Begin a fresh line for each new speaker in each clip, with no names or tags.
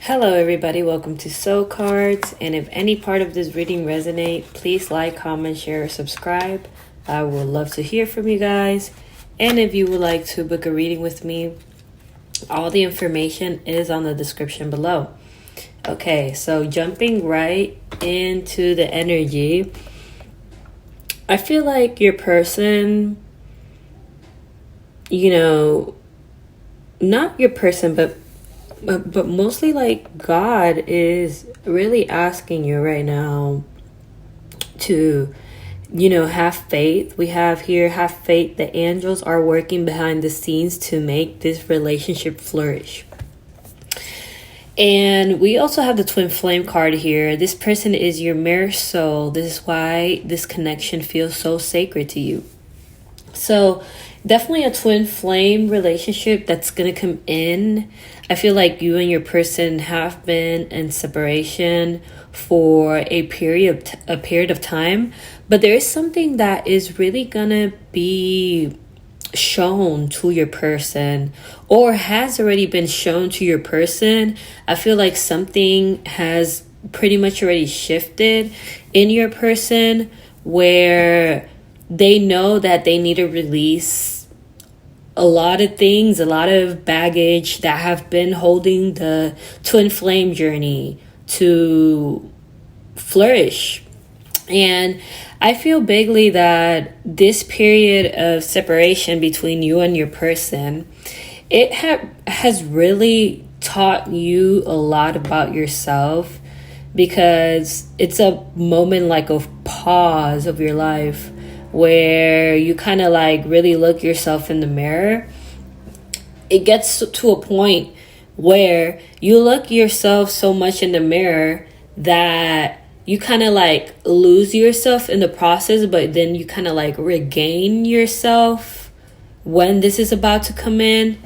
Hello everybody, welcome to Soul Cards, and if any part of this reading resonate, please like, comment, share, or subscribe. I would love to hear from you guys. And if you would like to book a reading with me, all the information is on the description below. Okay, so jumping right into the energy, I feel like your person, not your person, but mostly like God is really asking you right now to, have faith. We have here, have faith. The angels are working behind the scenes to make this relationship flourish. And we also have the twin flame card here. This person is your mirror soul. This is why this connection feels so sacred to you. So definitely a twin flame relationship that's going to come in. I feel like you and your person have been in separation for a period of time, but there is something that is really going to be shown to your person or has already been shown to your person. I feel like something has pretty much already shifted in your person where they know that they need to release a lot of things, a lot of baggage that have been holding the twin flame journey to flourish. And I feel bigly that this period of separation between you and your person, it has really taught you a lot about yourself, because it's a moment like of pause of your life where you kind of like really look yourself in the mirror. It gets to a point where you look yourself so much in the mirror that you kind of like lose yourself in the process, but then you kind of like regain yourself when this is about to come in,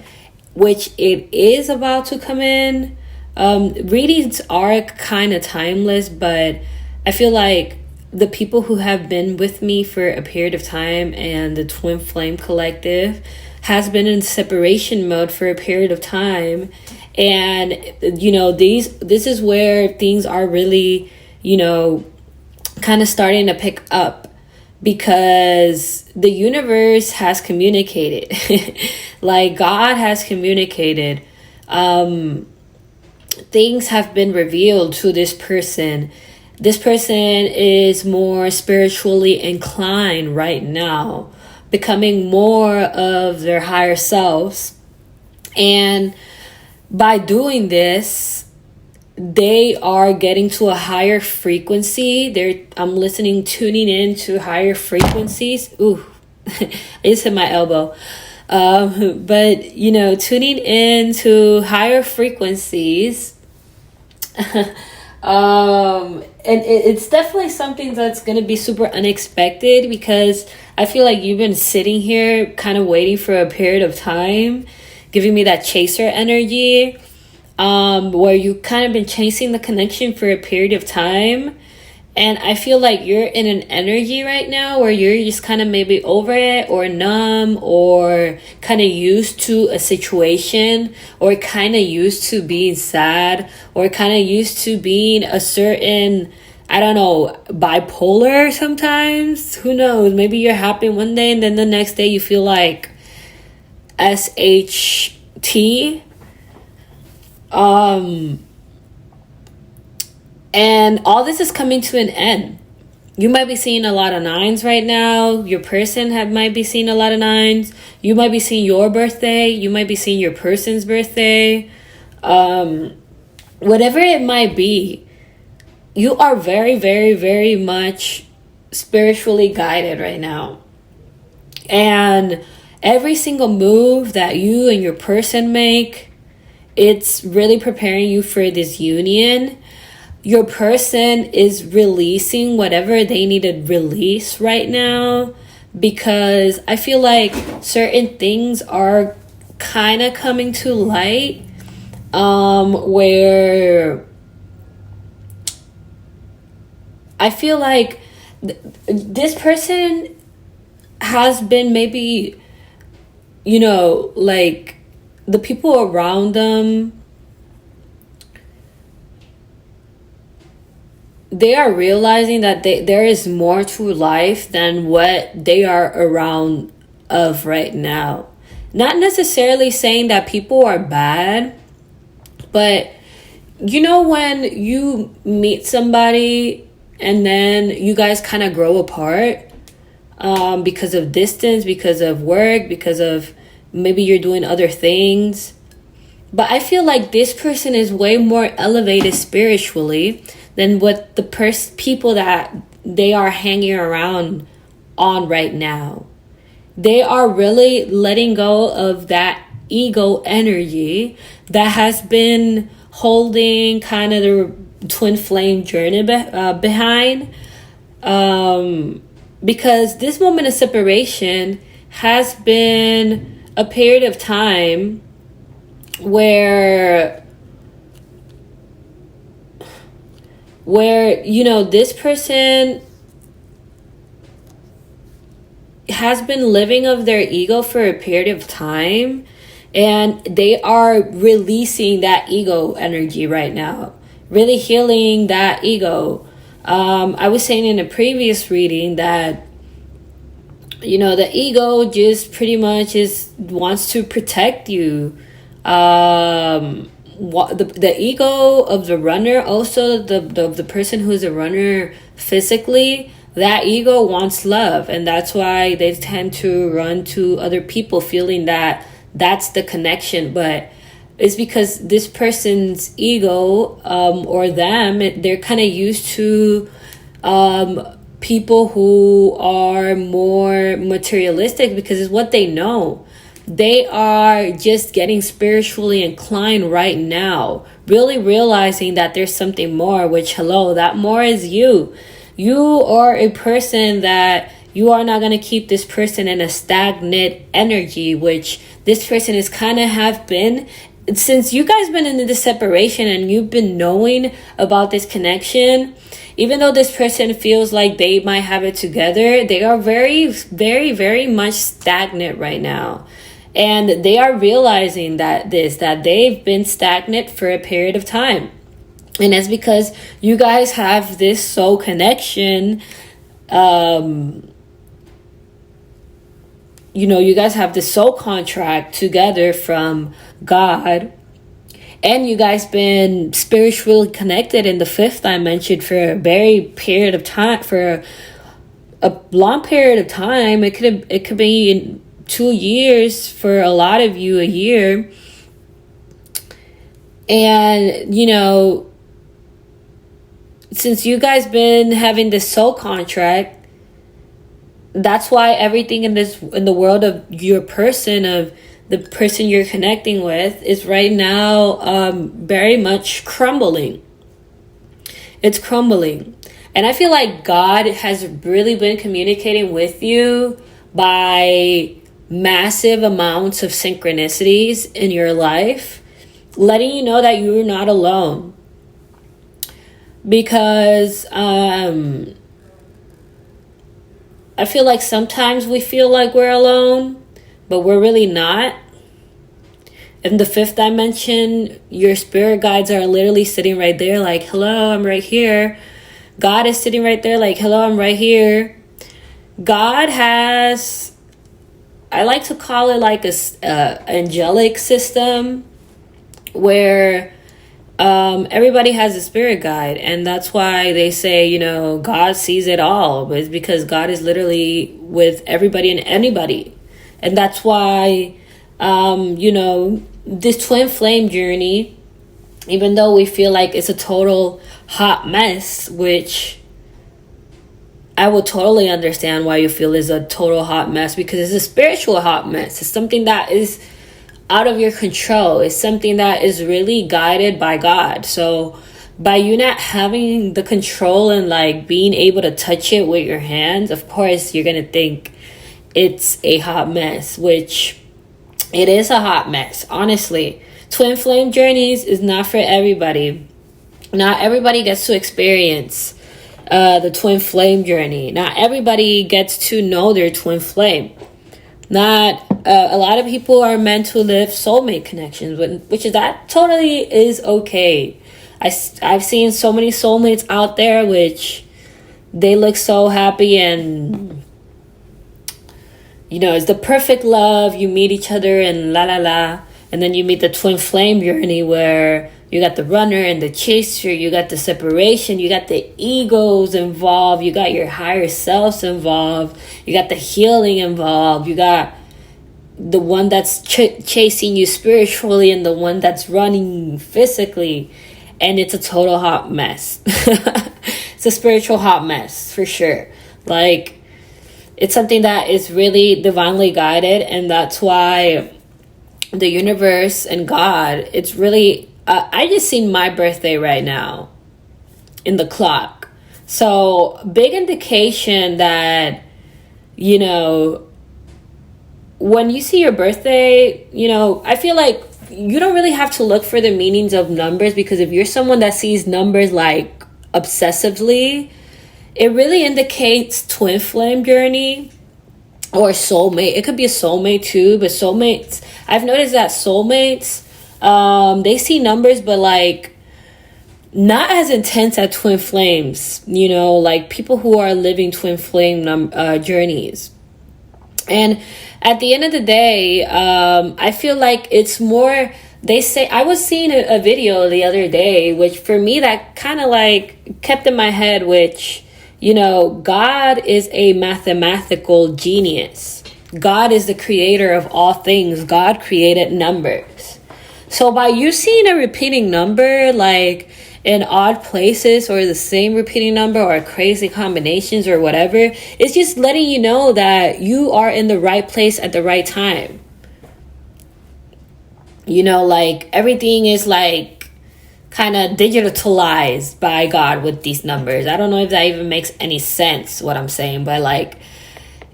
which it is about to come in. Readings are kind of timeless, but I feel like the people who have been with me for a period of time and the Twin Flame Collective has been in separation mode for a period of time. And, this is where things are really, kind of starting to pick up, because the universe has communicated. Like God has communicated. Things have been revealed to this person. This person is more spiritually inclined right now, becoming more of their higher selves. And by doing this, they are getting to a higher frequency. I'm tuning in to higher frequencies. Ooh, I just hit my elbow. But, tuning in to higher frequencies. And it's definitely something that's going to be super unexpected, because I feel like you've been sitting here kind of waiting for a period of time, giving me that chaser energy, where you kind of been chasing the connection for a period of time. And I feel like you're in an energy right now where you're just kind of maybe over it or numb or kind of used to a situation, or kind of used to being sad, or kind of used to being a certain, I don't know, bipolar sometimes. Who knows? Maybe you're happy one day and then the next day you feel like SHT. And all this is coming to an end. You might be seeing a lot of nines right now. Your person might be seeing a lot of nines. You might be seeing your birthday. You might be seeing your person's birthday. Whatever it might be, you are very, very, very much spiritually guided right now. And every single move that you and your person make, it's really preparing you for this union. Your person is releasing whatever they need to release right now, because I feel like certain things are kind of coming to light, where I feel like this person has been maybe, like the people around them they are realizing that there is more to life than what they are around of right now. Not necessarily saying that people are bad, but you know, when you meet somebody and then you guys kind of grow apart, because of distance, because of work, because of maybe you're doing other things. But I feel like this person is way more elevated spiritually than what the people that they are hanging around on right now. They are really letting go of that ego energy that has been holding kind of the twin flame journey behind. Because this moment of separation has been a period of time where you know, this person has been living of their ego for a period of time, and they are releasing that ego energy right now, really healing that ego. I was saying in a previous reading that, you know, the ego just pretty much wants to protect you. The ego of the runner, also the person who's a runner physically, that ego wants love, and that's why they tend to run to other people, feeling that that's the connection. But it's because this person's ego, or them, they're kind of used to people who are more materialistic, because it's what they know. They are just getting spiritually inclined right now, really realizing that there's something more, which, hello, that more is you. You are a person that you are not going to keep this person in a stagnant energy, which this person is kind of have been. Since you guys been in this separation and you've been knowing about this connection, even though this person feels like they might have it together, they are very, very, very much stagnant right now. And they are realizing that they've been stagnant for a period of time. And that's because you guys have this soul connection. You know, you guys have the soul contract together from God. And you guys been spiritually connected in the fifth dimension for a very period of time, for a long period of time. It could be in 2 years, for a lot of you, a year. And, you know, since you guys been having this soul contract, that's why everything in the world of your person, of the person you're connecting with, is right now very much crumbling. It's crumbling. And I feel like God has really been communicating with you by massive amounts of synchronicities in your life, letting you know that you're not alone. Because I feel like sometimes we feel like we're alone, but we're really not. In the fifth dimension, your spirit guides are literally sitting right there like, hello, I'm right here. God is sitting right there like, hello, I'm right here. God has, I like to call it like a angelic system, where everybody has a spirit guide. And that's why they say, you know, God sees it all. But it's because God is literally with everybody and anybody. And that's why, you know, this twin flame journey, even though we feel like it's a total hot mess, which I will totally understand why you feel is a total hot mess, because it's a spiritual hot mess. It's something that is out of your control. It's something that is really guided by God. So by you not having the control and like being able to touch it with your hands, of course you're going to think it's a hot mess, which it is a hot mess. Honestly, twin flame journeys is not for everybody. Not everybody gets to experience the twin flame journey. Not everybody gets to know their twin flame. Not a lot of people are meant to live soulmate connections, which is that totally is okay. I've seen so many soulmates out there, which they look so happy, and it's the perfect love. You meet each other and la la la. And then you meet the twin flame journey, where you got the runner and the chaser, you got the separation, you got the egos involved, you got your higher selves involved, you got the healing involved, you got the one that's chasing you spiritually and the one that's running physically. And it's a total hot mess. It's a spiritual hot mess, for sure. Like, it's something that is really divinely guided, and that's why the universe and God, it's really, I just seen my birthday right now in the clock. So, big indication that, when you see your birthday, I feel like you don't really have to look for the meanings of numbers, because if you're someone that sees numbers like obsessively, it really indicates twin flame journey or soulmate. It could be a soulmate too, but soulmates, I've noticed that soulmates, they see numbers, but like not as intense as twin flames, like people who are living twin flame journeys. And at the end of the day, I feel like it's more, they say, I was seeing a video the other day, which for me, that kind of like kept in my head, which, God is a mathematical genius. God is the creator of all things. God created numbers. So by you seeing a repeating number, like in odd places, or the same repeating number, or crazy combinations, or whatever, it's just letting you know that you are in the right place at the right time. Like everything is like kind of digitalized by God with these numbers. I don't know if that even makes any sense, what I'm saying, but like,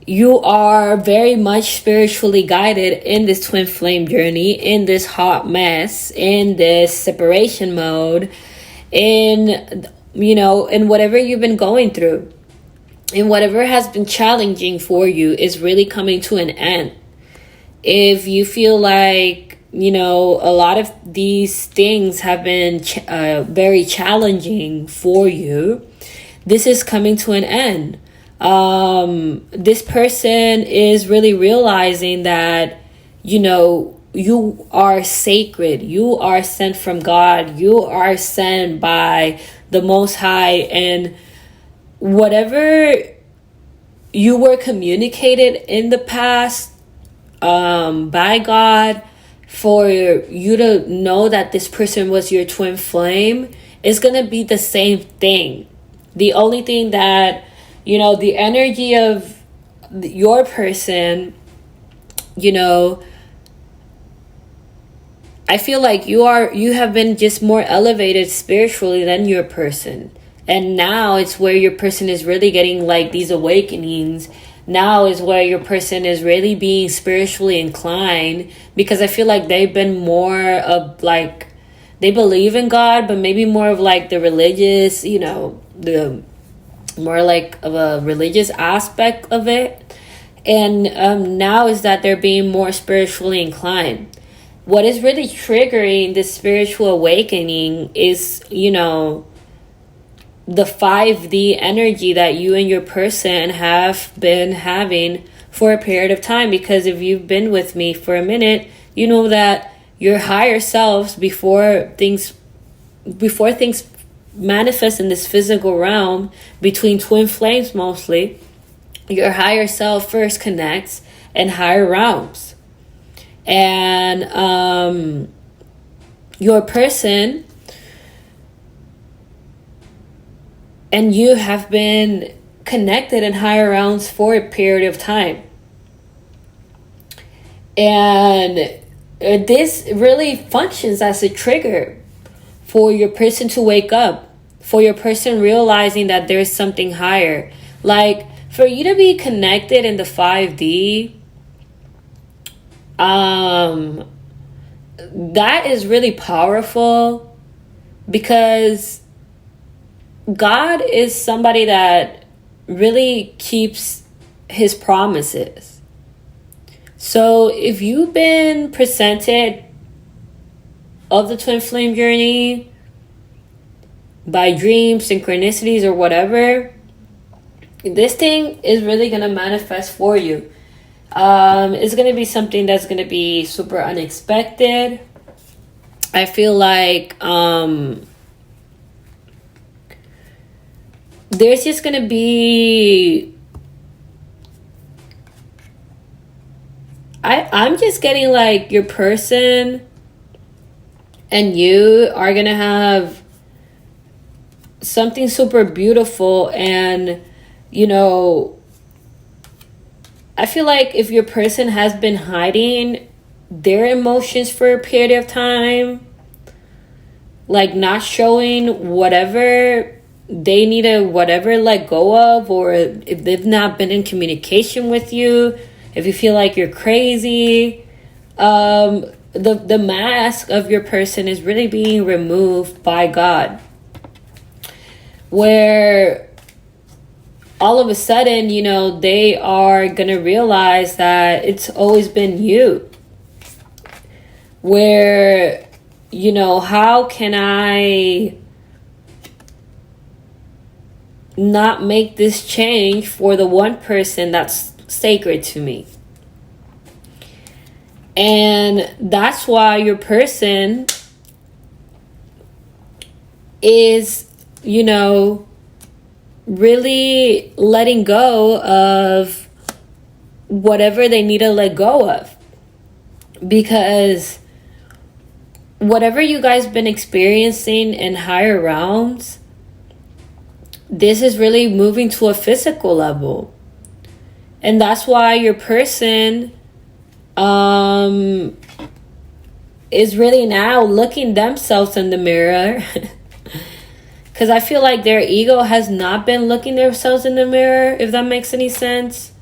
you are very much spiritually guided in this twin flame journey, in this hot mess, in this separation mode, in whatever you've been going through, and whatever has been challenging for you is really coming to an end. If you feel like, a lot of these things have been very challenging for you, this is coming to an end. This person is really realizing that, you are sacred. You are sent from God. You are sent by the Most High. And whatever you were communicated in the past by God, for you to know that this person was your twin flame, is going to be the same thing. The only thing that, the energy of your person, I feel like you have been just more elevated spiritually than your person. And now it's where your person is really getting like these awakenings. Now is where your person is really being spiritually inclined, because I feel like they've been more of like, they believe in God, but maybe more of like the religious, the more like of a religious aspect of it. And now is that they're being more spiritually inclined. What is really triggering this spiritual awakening is, the 5D energy that you and your person have been having for a period of time. Because if you've been with me for a minute, you know that your higher selves, before things manifest in this physical realm, between twin flames mostly, your higher self first connects in higher realms. And your person and you have been connected in higher realms for a period of time. And this really functions as a trigger for your person to wake up, for your person realizing that there's something higher. Like, for you to be connected in the 5D, that is really powerful, because God is somebody that really keeps his promises. So if you've been presented of the twin flame journey, by dreams, synchronicities, or whatever, this thing is really going to manifest for you. It's going to be something that's going to be super unexpected. I feel like there's just going to be... I'm just getting like your person and you are going to have something super beautiful. And, you know, I feel like if your person has been hiding their emotions for a period of time, like not showing whatever they need to let go of, or if they've not been in communication with you, if you feel like you're crazy, the mask of your person is really being removed by God, where all of a sudden, you know, they are gonna realize that it's always been you. Where, you know, how can I not make this change for the one person that's sacred to me? And that's why your person is, you know, really letting go of whatever they need to let go of. Because whatever you guys been experiencing in higher realms, this is really moving to a physical level. And that's why your person is really now looking themselves in the mirror. Because I feel like their ego has not been looking themselves in the mirror, if that makes any sense.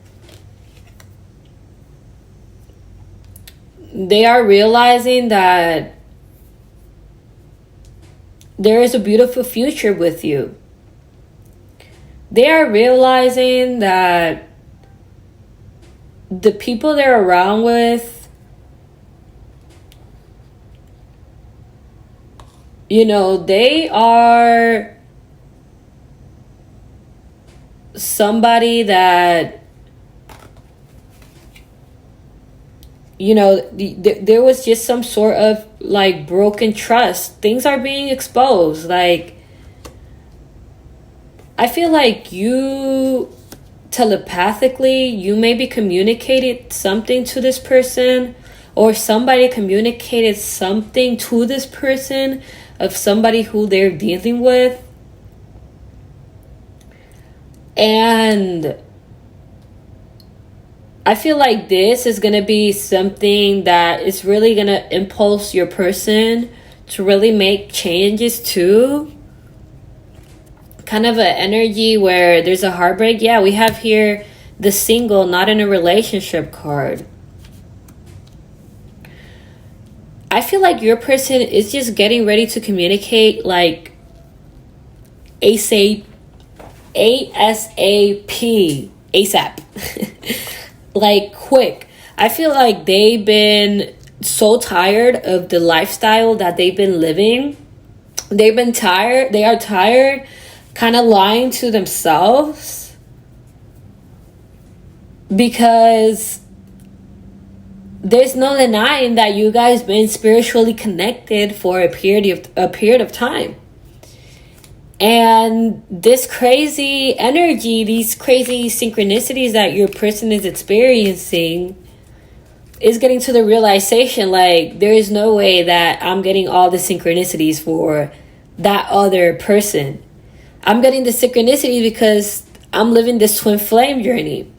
They are realizing that there is a beautiful future with you. They are realizing that the people they're around with, you know, they are somebody that, you know, there was just some sort of like broken trust. Things are being exposed. Like, I feel like you telepathically, you maybe communicated something to this person, or somebody communicated something to this person of somebody who they're dealing with. And I feel like this is going to be something that is really going to impulse your person to really make changes too. Kind of an energy where there's a heartbreak. Yeah, we have here the single, not in a relationship card. I feel like your person is just getting ready to communicate like ASAP. Like quick. I feel like they've been so tired of the lifestyle that they've been living. They've been tired. They are tired, kind of lying to themselves, because there's no denying that you guys been spiritually connected for a period of time. And this crazy energy, these crazy synchronicities that your person is experiencing, is getting to the realization, like, there is no way that I'm getting all the synchronicities for that other person. I'm getting the synchronicity because I'm living this twin flame journey.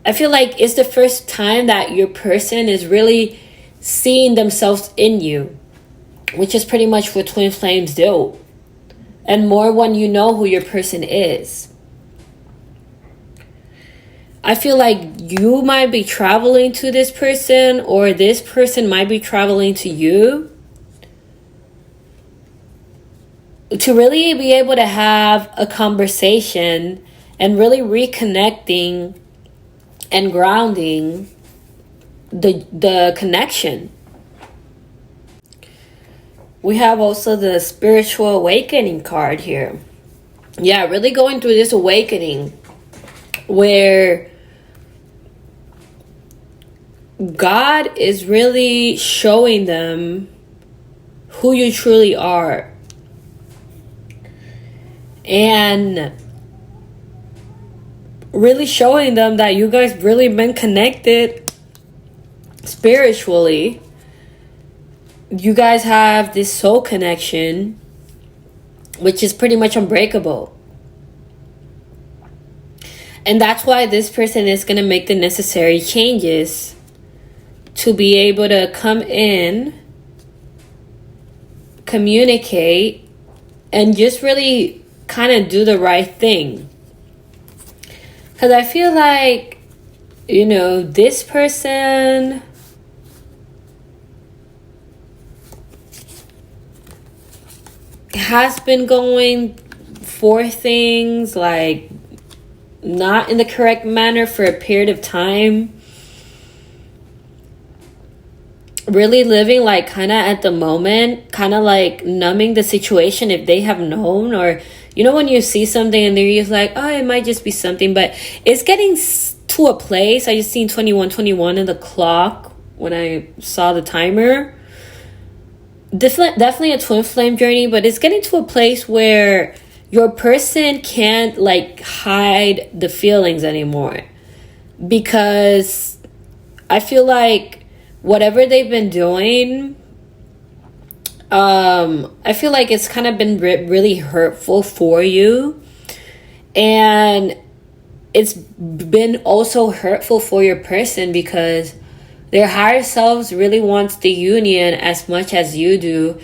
I feel like it's the first time that your person is really seeing themselves in you, which is pretty much what twin flames do. And more when you know who your person is. I feel like you might be traveling to this person, or this person might be traveling to you, to really be able to have a conversation and really reconnecting and grounding the connection. We have also the spiritual awakening card here. Yeah, really going through this awakening where God is really showing them who you truly are. And really showing them that you guys really been connected spiritually. You guys have this soul connection, which is pretty much unbreakable. And that's why this person is going to make the necessary changes to be able to come in, communicate, and just really kind of do the right thing. Because I feel like, this person has been going for things like not in the correct manner for a period of time. Really living like kind of at the moment, kind of like numbing the situation if they have known, or when you see something and they're just like, oh, it might just be something, but it's getting to a place. I just seen 21:21 in the clock when I saw the timer. Definitely a twin flame journey, but it's getting to a place where your person can't like hide the feelings anymore, because I feel like whatever they've been doing, I feel like it's kind of been really hurtful for you, and it's been also hurtful for your person because their higher selves really wants the union as much as you do,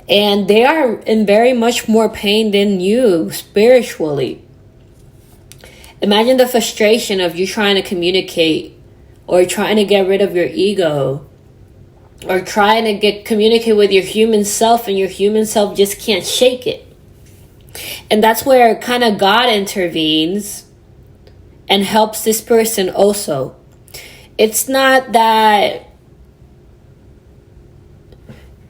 and they are in very much more pain than you spiritually. Imagine the frustration of you trying to communicate, or trying to get rid of your ego, or trying to communicate with your human self, and your human self just can't shake it. And that's where kind of God intervenes and helps this person also. It's not that,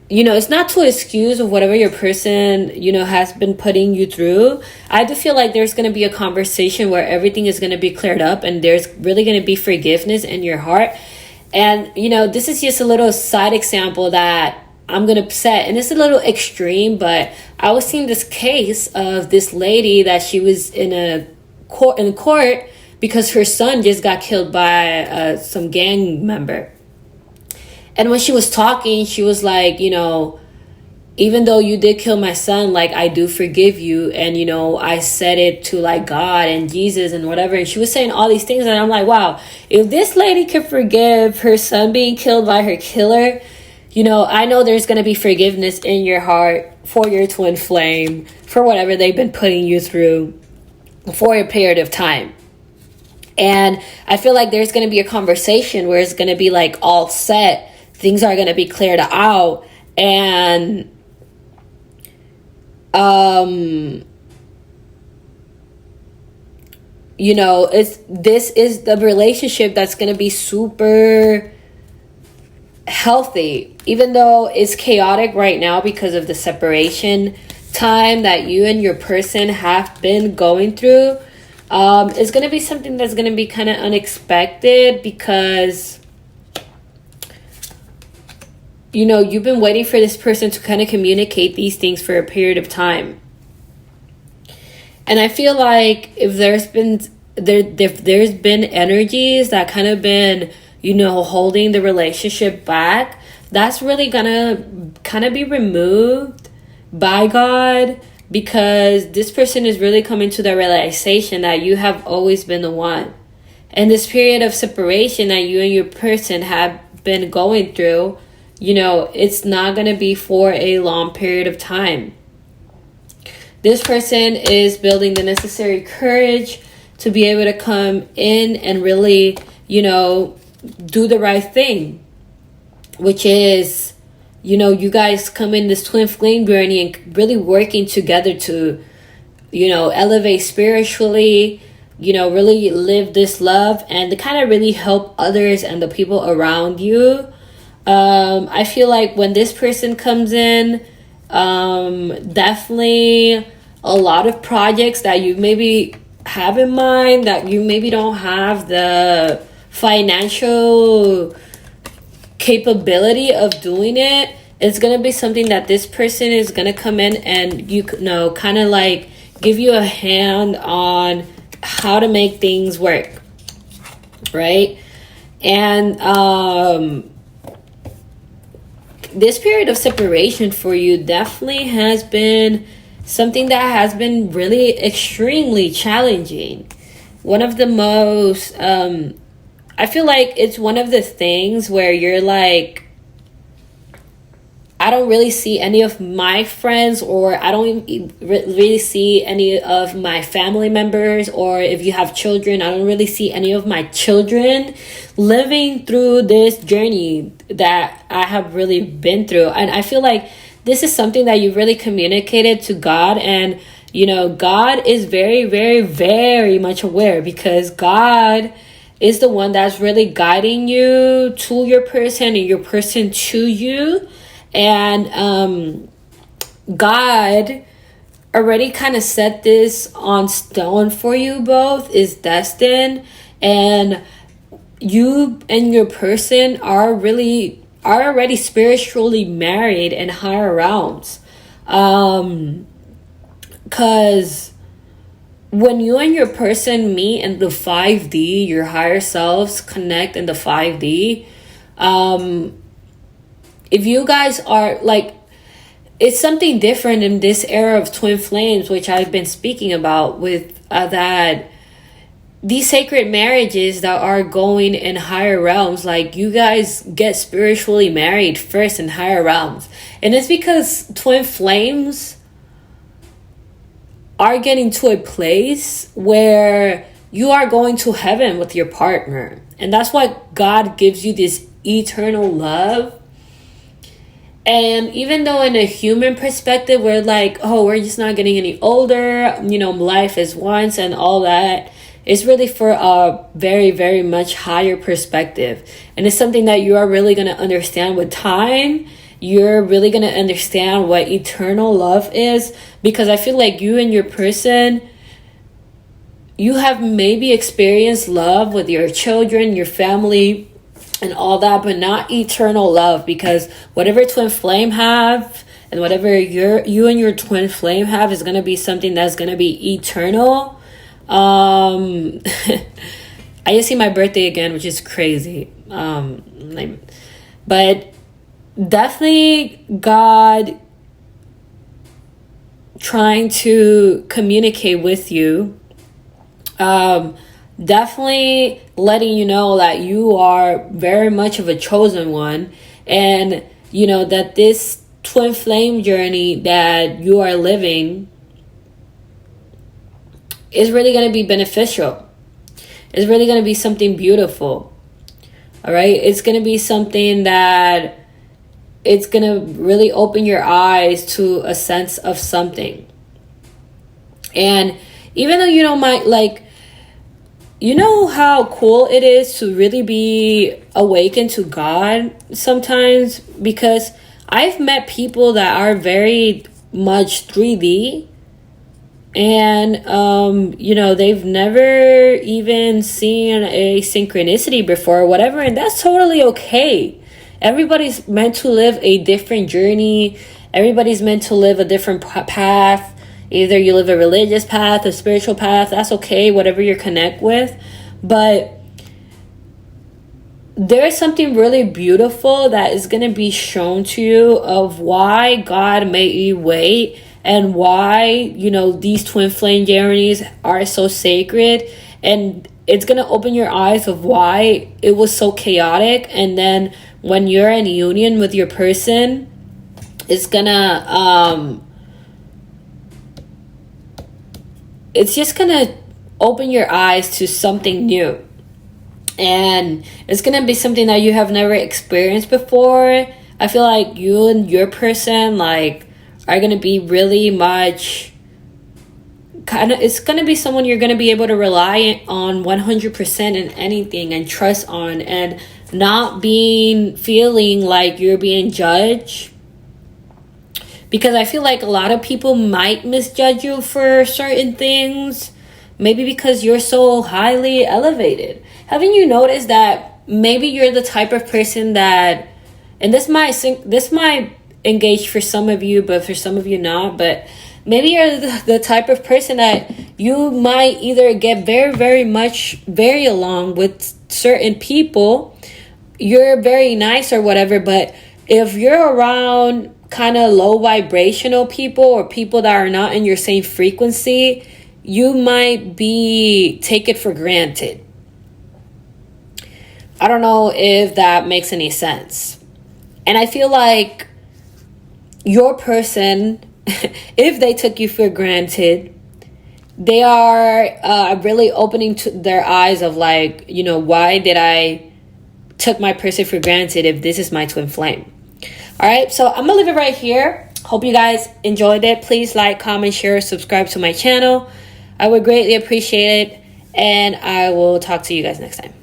it's not to excuse of whatever your person, has been putting you through. I do feel like there's going to be a conversation where everything is going to be cleared up, and there's really going to be forgiveness in your heart. And, this is just a little side example that I'm going to set. And it's a little extreme, but I was seeing this case of this lady that she was in court because her son just got killed by some gang member. And when she was talking, she was like, even though you did kill my son, like, I do forgive you. And, I said it to like God and Jesus and whatever. And she was saying all these things. And I'm like, wow, if this lady could forgive her son being killed by her killer, I know there's going to be forgiveness in your heart for your twin flame, for whatever they've been putting you through for a period of time. And I feel like there's going to be a conversation where it's going to be like all set. Things are going to be cleared out. And this is the relationship that's going to be super healthy, even though it's chaotic right now because of the separation time that you and your person have been going through. It's going to be something that's going to be kind of unexpected because you've been waiting for this person to kind of communicate these things for a period of time. And I feel like if there's been energies that kind of been, holding the relationship back, that's really gonna kind of be removed by God, because this person is really coming to the realization that you have always been the one. And this period of separation that you and your person have been going through, it's not going to be for a long period of time. This person is building the necessary courage to be able to come in and really, do the right thing, which is, you guys come in this twin flame journey and really working together to, elevate spiritually, really live this love and to kind of really help others and the people around you. I feel like when this person comes in Definitely a lot of projects that you maybe have in mind that you maybe don't have the financial capability of doing it. It's gonna be something that this person is gonna come in and you know kind of like give you a hand on how to make things work, right? And this period of separation for you definitely has been something that has been really extremely challenging. One of the most I feel like it's one of the things where you're like, I don't really see any of my friends, or I don't really see any of my family members, or if you have children, I don't really see any of my children living through this journey that I have really been through. And I feel like this is something that you really communicated to God, and you know, God is very, very, very much aware, because God is the one that's really guiding you to your person and your person to you. And God already kind of set this on stone for you both, is destined, and you and your person are already spiritually married in higher realms. Because when you and your person meet in the 5D, your higher selves connect in the 5D, if you guys are like, it's something different in this era of twin flames, which I've been speaking about with that these sacred marriages that are going in higher realms, like you guys get spiritually married first in higher realms. And it's because twin flames are getting to a place where you are going to heaven with your partner. And that's why God gives you this eternal love. And even though in a human perspective, we're like, oh, we're just not getting any older, you know, life is once and all that, it's really for a very, very much higher perspective. And it's something that you are really going to understand with time. You're really going to understand what eternal love is, because I feel like you and your person, you have maybe experienced love with your children, your family, and all that, but not eternal love. Because whatever twin flame have and whatever you and your twin flame have is going to be something that's going to be eternal. I just see my birthday again, which is crazy. But definitely God trying to communicate with you, definitely letting you know that you are very much of a chosen one, and you know that this twin flame journey that you are living is really going to be beneficial. It's really going to be something beautiful. All right, it's going to be something that it's going to really open your eyes to a sense of something. And even though you don't mind, like, you know how cool it is to really be awakened to God sometimes, because I've met people that are very much 3D, and you know, they've never even seen a synchronicity before or whatever, and that's totally okay. Everybody's meant to live a different journey. Everybody's meant to live a different path. Either you live a religious path, a spiritual path, that's okay, whatever you connect with. But there's something really beautiful that is going to be shown to you of why God made you wait, and why, you know, these twin flame journeys are so sacred. And it's going to open your eyes of why it was so chaotic. And then when you're in union with your person, it's going to... it's just gonna open your eyes to something new, and it's gonna be something that you have never experienced before. I feel like you and your person like are gonna be really much kind of, it's gonna be someone you're gonna be able to rely on 100% in anything and trust on, and not feeling like you're being judged Because I feel like a lot of people might misjudge you for certain things. Maybe because you're so highly elevated. Haven't you noticed that maybe you're the type of person that, and this might engage for some of you, but for some of you not, but maybe you're the type of person that you might either get very along with certain people. You're very nice or whatever, but if you're around kind of low vibrational people or people that are not in your same frequency, you might take it for granted. I don't know if that makes any sense. And I feel like your person, if they took you for granted, they are really opening to their eyes of like, why did I took my person for granted if this is my twin flame? All right, so I'm gonna leave it right here. Hope you guys enjoyed it. Please like, comment, share, subscribe to my channel. I would greatly appreciate it, and I will talk to you guys next time.